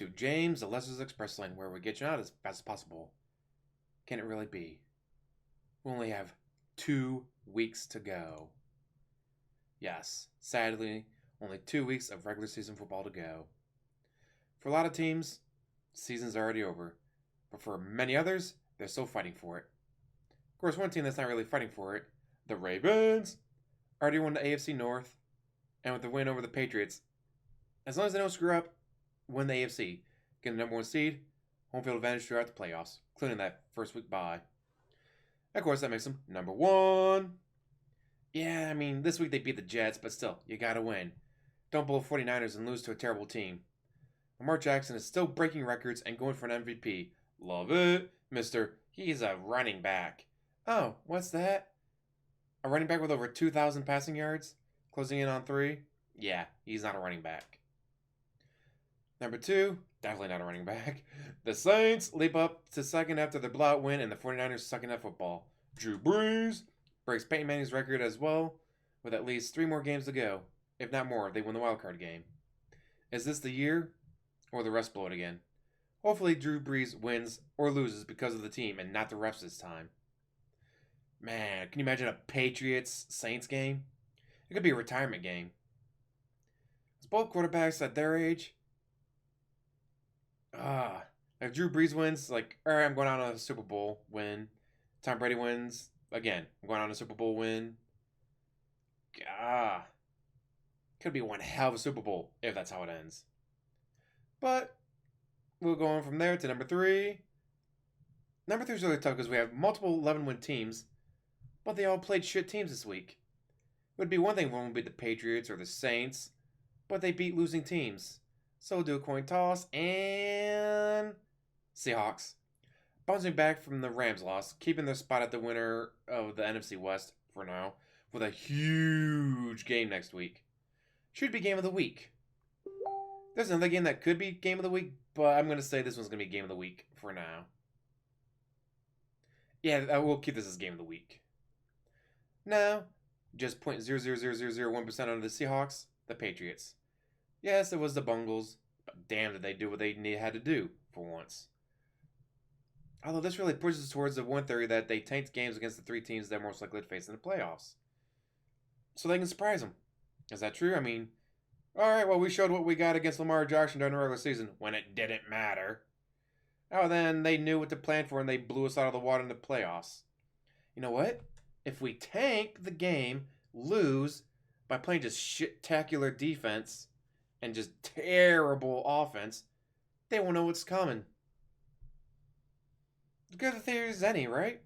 to James, the Lester's Express Lane, where we get you out as fast as possible. Can it really be? We only have 2 weeks to go. Yes, sadly, only 2 weeks of regular season football to go. For a lot of teams, the season's already over. But for many others, they're still fighting for it. Of course, one team that's not really fighting for it, the Ravens, already won the AFC North, and with the win over the Patriots, as long as they don't screw up, win the AFC, get the number one seed, home field advantage throughout the playoffs, including that first week bye. Of course, that makes them number one. Yeah, I mean, this week they beat the Jets, but still, you gotta win. Don't blow 49ers and lose to a terrible team. Lamar Jackson is still breaking records and going for an MVP. Love it, Mr. He's a running back. Oh, what's that? A running back with over 2,000 passing yards? Closing in on 3? Yeah, he's not a running back. Number 2, definitely not a running back. The Saints leap up to second after the blowout win and the 49ers sucking at football. Drew Brees breaks Peyton Manning's record as well, with at least 3 more games to go. If not more, they win the wildcard game. Is this the year, or the refs blow it again? Hopefully Drew Brees wins or loses because of the team and not the refs this time. Man, can you imagine a Patriots-Saints game? It could be a retirement game. As both quarterbacks at their age, if Drew Brees wins, like, all right, I'm going on a Super Bowl win. Tom Brady wins, again, I'm going on a Super Bowl win. Could be one hell of a Super Bowl if that's how it ends. But we'll go on from there to number 3. Number 3 is really tough because we have multiple 11-win teams, but they all played shit teams this week. It would be one thing if one would beat the Patriots or the Saints, but they beat losing teams. So we'll do a coin toss, and Seahawks. Bouncing back from the Rams loss, keeping their spot at the winner of the NFC West for now, with a huge game next week. Should be game of the week. There's another game that could be game of the week, but I'm going to say this one's going to be game of the week for now. Yeah, I will keep this as game of the week. Now, just 0.00001% under the Seahawks, the Patriots. Yes, it was the Bungles, but damn did they do what they had to do for once. Although this really pushes towards the one theory that they tanked games against the 3 teams they're most likely to face in the playoffs. So they can surprise them. Is that true? I mean, alright, well, we showed what we got against Lamar Jackson during the regular season when it didn't matter. Oh, then they knew what to plan for and they blew us out of the water in the playoffs. You know what? If we tank the game, lose, by playing just shit-tacular defense and just terrible offense, they won't know what's coming. Good theory as any, right?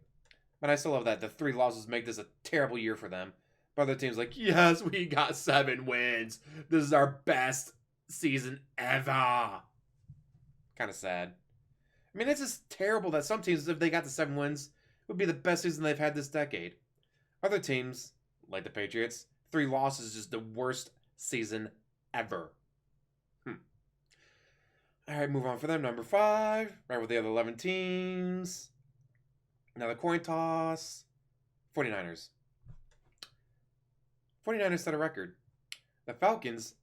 But I still love that the 3 losses make this a terrible year for them. But other teams like, yes, we got 7 wins. This is our best season ever. Kind of sad. I mean, it's just terrible that some teams, if they got the 7 wins, would be the best season they've had this decade. Other teams, like the Patriots, 3 losses is just the worst season ever. Alright, move on for them. Number 5, right with the other 11 teams. Now the coin toss. 49ers. 49ers set a record. The Falcons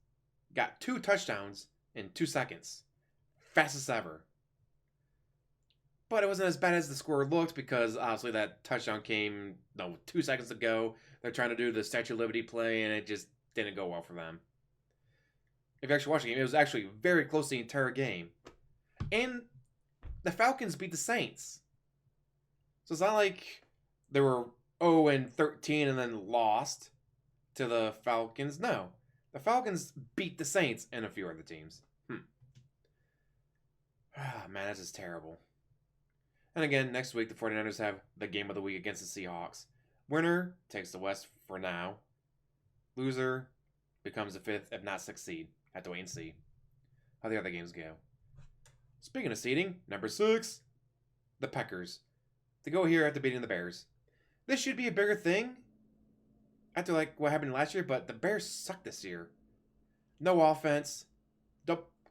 got 2 touchdowns in 2 seconds. Fastest ever. But it wasn't as bad as the score looked because obviously that touchdown came 2 seconds ago. They're trying to do the Statue of Liberty play and it just didn't go well for them. If you actually watch the game, it was actually very close the entire game. And the Falcons beat the Saints. So it's not like they were 0-13 and then lost to the Falcons. No. The Falcons beat the Saints and a few other teams. Man, this is terrible. And again, next week, the 49ers have the game of the week against the Seahawks. Winner takes the West for now. Loser becomes the 5th, if not 6th seed. Have to wait and see how the other games go. Speaking of seeding, number 6, the Packers. They go here after beating the Bears. This should be a bigger thing after like what happened last year, but the Bears suck this year. No offense.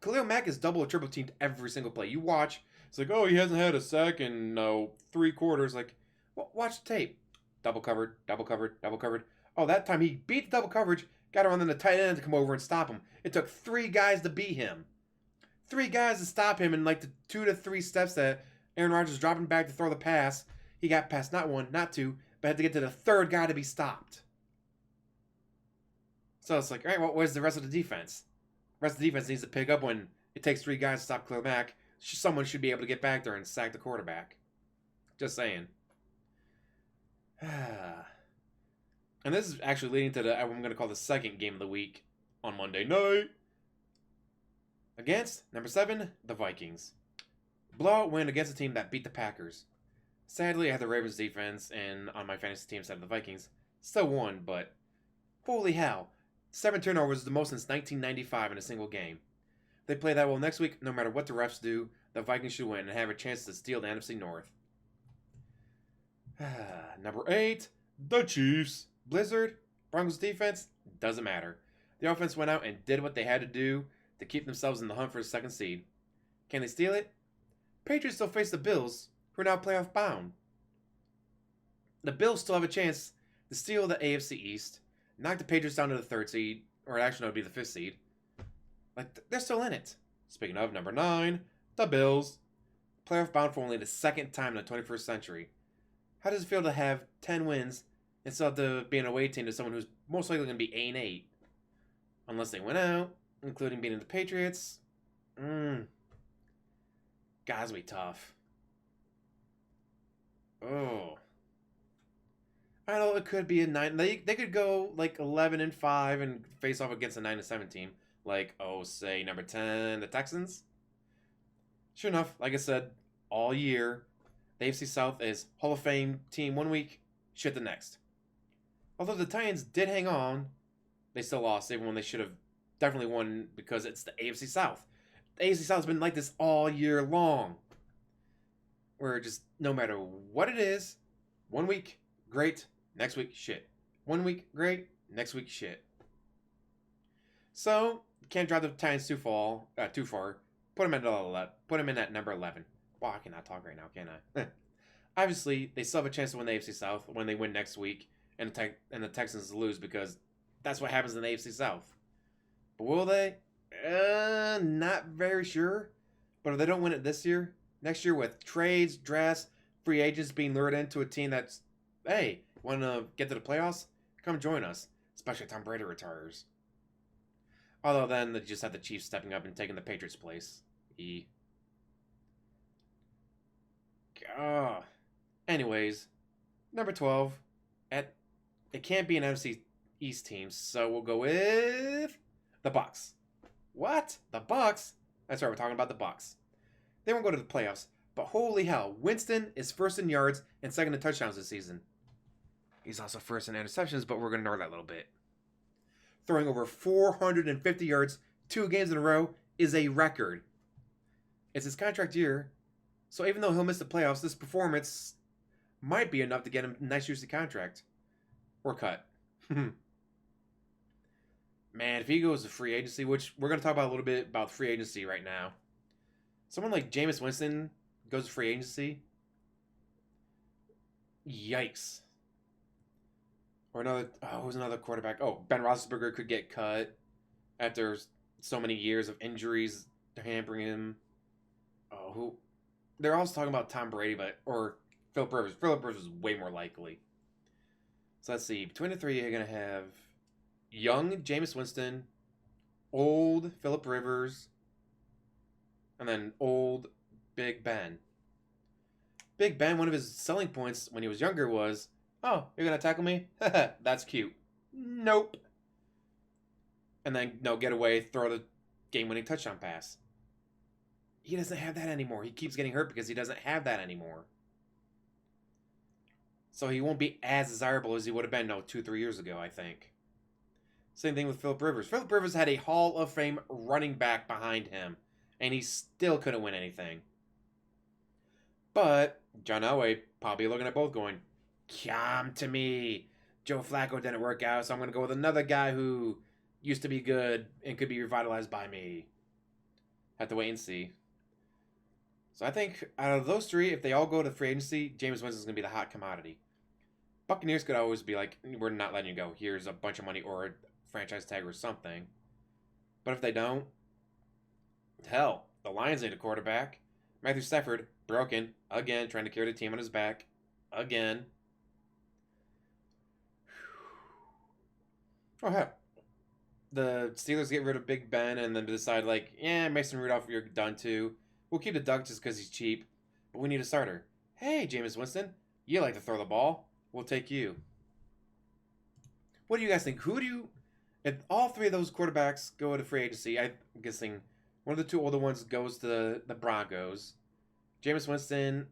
Khalil Mack is double or triple teamed every single play. You watch, it's like, oh, he hasn't had a sack in 3 quarters. Like, well, watch the tape. Double covered, double covered, double covered. Oh, that time he beat the double coverage, got around in the tight end to come over and stop him. It took 3 guys to beat him. Three guys to stop him in like the 2 to 3 steps that Aaron Rodgers dropping back to throw the pass. He got past not one, not two, but had to get to the third guy to be stopped. So it's like, all right, well, where's the rest of the defense? The rest of the defense needs to pick up when it takes 3 guys to stop Khalil Mack. Someone should be able to get back there and sack the quarterback. Just saying. And this is actually leading to the, I'm going to call the second game of the week on Monday night. Against number 7, the Vikings. Blowout win against a team that beat the Packers. Sadly, I had the Ravens defense, and on my fantasy team side of the Vikings, still won, but holy hell. 7 turnovers is the most since 1995 in a single game. If they play that well next week, no matter what the refs do, the Vikings should win and have a chance to steal the NFC North. Number 8, the Chiefs. Blizzard, Broncos defense, doesn't matter. The offense went out and did what they had to do to keep themselves in the hunt for the 2nd seed. Can they steal it? Patriots still face the Bills, who are now playoff bound. The Bills still have a chance to steal the AFC East, knock the Patriots down to the 3rd seed, or actually, no, it would be the 5th seed. Like, they're still in it. Speaking of, number 9, the Bills. Playoff bound for only the 2nd time in the 21st century. How does it feel to have 10 wins instead of being an away team to someone who's most likely going to be 8-8? Unless they went out, including beating the Patriots. Guys, be tough. Oh. I know it could be a 9. They could go like 11-5 and face off against a 9-7 team. Like, say number 10, the Texans. Sure enough, like I said, all year, the AFC South is Hall of Fame team 1 week, shit the next. Although the Titans did hang on, they still lost, even when they should have definitely won because it's the AFC South. The AFC South has been like this all year long. Where just, no matter what it is, 1 week, great, next week, shit. 1 week, great, next week, shit. So, can't drive the Titans too far. Put them at number 11. Wow, I cannot talk right now, can I? Obviously, they still have a chance to win the AFC South when they win next week, and the Texans lose because that's what happens in the AFC South. But will they? Not very sure. But if they don't win it this year, next year with trades, drafts, free agents being lured into a team that's, hey, want to get to the playoffs? Come join us. Especially if Tom Brady retires. Although then they just have the Chiefs stepping up and taking the Patriots' place. Anyways, number 12. It can't be an NFC East team, so we'll go with the Bucs. What? The Bucs? That's right, we're talking about the Bucs. They won't go to the playoffs, but holy hell, Winston is 1st in yards and 2nd in touchdowns this season. He's also 1st in interceptions, but we're going to ignore that a little bit. Throwing over 450 yards 2 games in a row is a record. It's his contract year, so even though he'll miss the playoffs, this performance might be enough to get him a nice juicy contract. Or cut. Man, if he goes to free agency, which we're going to talk about a little bit about free agency right now. Someone like Jameis Winston goes to free agency. Yikes. Or who's another quarterback? Ben Roethlisberger could get cut after so many years of injuries hampering him. Who? They're also talking about Tom Brady, or Philip Rivers. Philip Rivers is way more likely. So let's see. Between the 3, you're going to have young Jameis Winston, old Philip Rivers, and then old Big Ben. Big Ben, one of his selling points when he was younger was, oh, you're going to tackle me? That's cute. Nope. And then, get away, throw the game-winning touchdown pass. He doesn't have that anymore. He keeps getting hurt because he doesn't have that anymore. So he won't be as desirable as he would have been, 2-3 years ago, I think. Same thing with Philip Rivers. Philip Rivers had a Hall of Fame running back behind him, and he still couldn't win anything. But John Elway probably looking at both going, come to me. Joe Flacco didn't work out, so I'm going to go with another guy who used to be good and could be revitalized by me. Have to wait and see. So I think out of those 3, if they all go to free agency, Jameis Winston is going to be the hot commodity. Buccaneers could always be like, we're not letting you go. Here's a bunch of money or a franchise tag or something. But if they don't, hell, The Lions need a quarterback. Matthew Stafford, broken. Again, trying to carry the team on his back. Again. Oh, heck. The Steelers get rid of Big Ben and then decide, like, yeah, Mason Rudolph, you're done too. We'll keep the Duck just because he's cheap, but we need a starter. Hey, Jameis Winston, you like to throw the ball. We'll take you. What do you guys think? Who do you... If all three of those quarterbacks go to free agency, I'm guessing one of the two older ones goes to the Broncos. Jameis Winston,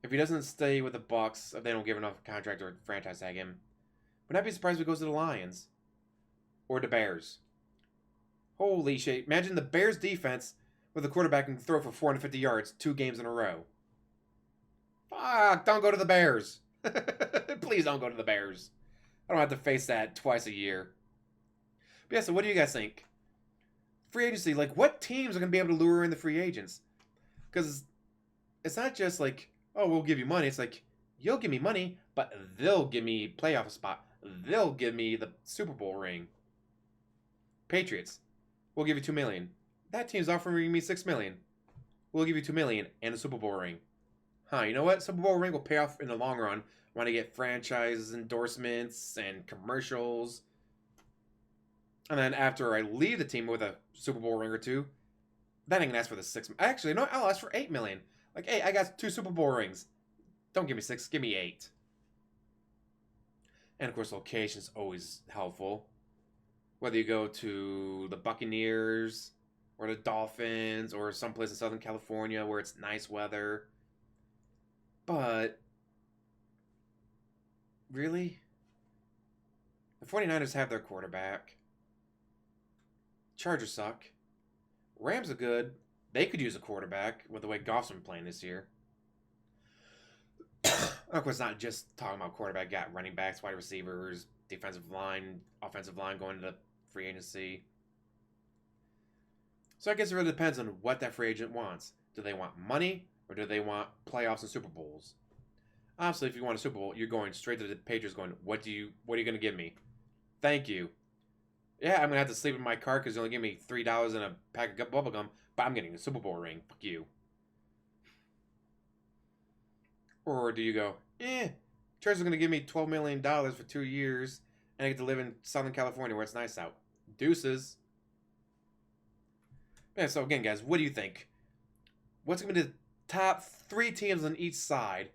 if he doesn't stay with the Bucks, if they don't give enough contract or franchise tag him, would not be surprised if he goes to the Lions or the Bears. Holy shit! Imagine the Bears defense with a quarterback and throw for 450 yards 2 games in a row. Fuck! Don't go to the Bears. Please don't go to the Bears. I don't have to face that twice a year. But yeah, so what do you guys think? Free agency, like, what teams are going to be able to lure in the free agents? Because it's not just like, oh, we'll give you money. It's like, you'll give me money, but they'll give me playoff spot. They'll give me the Super Bowl ring. Patriots, we'll give you $2 million. That team's offering me $6 million. We'll give you $2 million and a Super Bowl ring. Huh, you know what? Super Bowl ring will pay off in the long run when I get franchise endorsements and commercials. And then after I leave the team with a Super Bowl ring or two, then I can ask for the $6 million. Actually, no, I'll ask for $8 million. Like, hey, I got 2 Super Bowl rings. Don't give me 6, give me 8. And of course, location is always helpful. Whether you go to the Buccaneers or the Dolphins or someplace in Southern California where it's nice weather. But really? The 49ers have their quarterback. Chargers suck. Rams are good. They could use a quarterback with the way Goff's been playing this year. Of course, not just talking about quarterback. Got running backs, wide receivers, defensive line, offensive line going to free agency. So I guess it really depends on what that free agent wants. Do they want money or do they want playoffs and Super Bowls? Obviously, if you want a Super Bowl, you're going straight to the Patriots going, what are you going to give me? Thank you. Yeah, I'm going to have to sleep in my car because you only give me $3 and a pack of bubblegum, but I'm getting a Super Bowl ring. Fuck you. Or do you go, Chargers are going to give me $12 million for 2 years, and I get to live in Southern California where it's nice out. Deuces. Yeah, so again, guys, what do you think? What's going to be the top 3 teams on each side?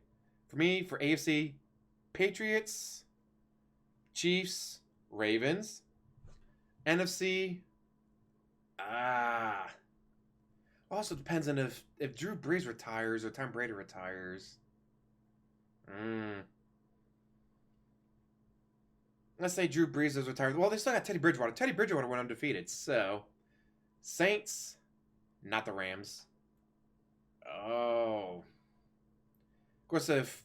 For me, for AFC, Patriots, Chiefs, Ravens. NFC, also depends on if Drew Brees retires or Tom Brady retires. Let's say Drew Brees is retired. Well, they still got Teddy Bridgewater. Teddy Bridgewater went undefeated. So, Saints, not the Rams. Oh. Of course, if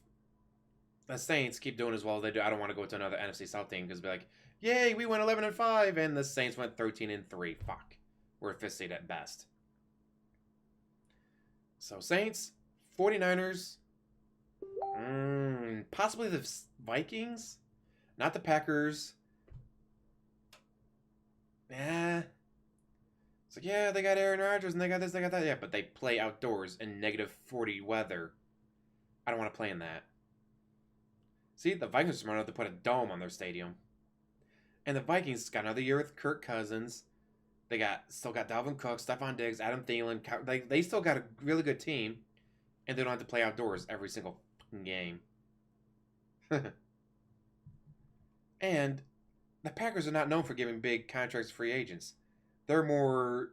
the Saints keep doing as well as they do, I don't want to go to another NFC South team because be like, yay, we went 11-5, and the Saints went 13-3. Fuck. We're a 5th seed at best. So, Saints, 49ers, possibly the Vikings, not the Packers. Yeah. It's like, yeah, they got Aaron Rodgers, and they got this, they got that. Yeah, but they play outdoors in -40 weather. I don't want to play in that. See, the Vikings are smart enough to put a dome on their stadium. And the Vikings got another year with Kirk Cousins. They still got Dalvin Cook, Stephon Diggs, Adam Thielen. They still got a really good team, and they don't have to play outdoors every single fucking game. And the Packers are not known for giving big contracts to free agents. They're more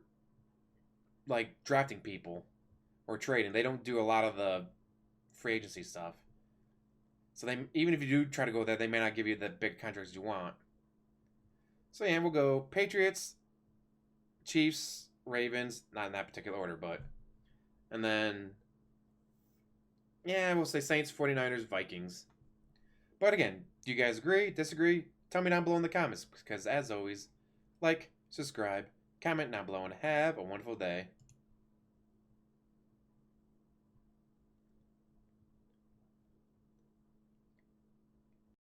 like drafting people or trading. They don't do a lot of the free agency stuff. So even if you do try to go there, they may not give you the big contracts you want. So yeah, we'll go Patriots, Chiefs, Ravens, not in that particular order, but. And then, yeah, we'll say Saints, 49ers, Vikings. But again, do you guys agree, disagree? Tell me down below in the comments, because as always, like, subscribe, comment down below, and have a wonderful day.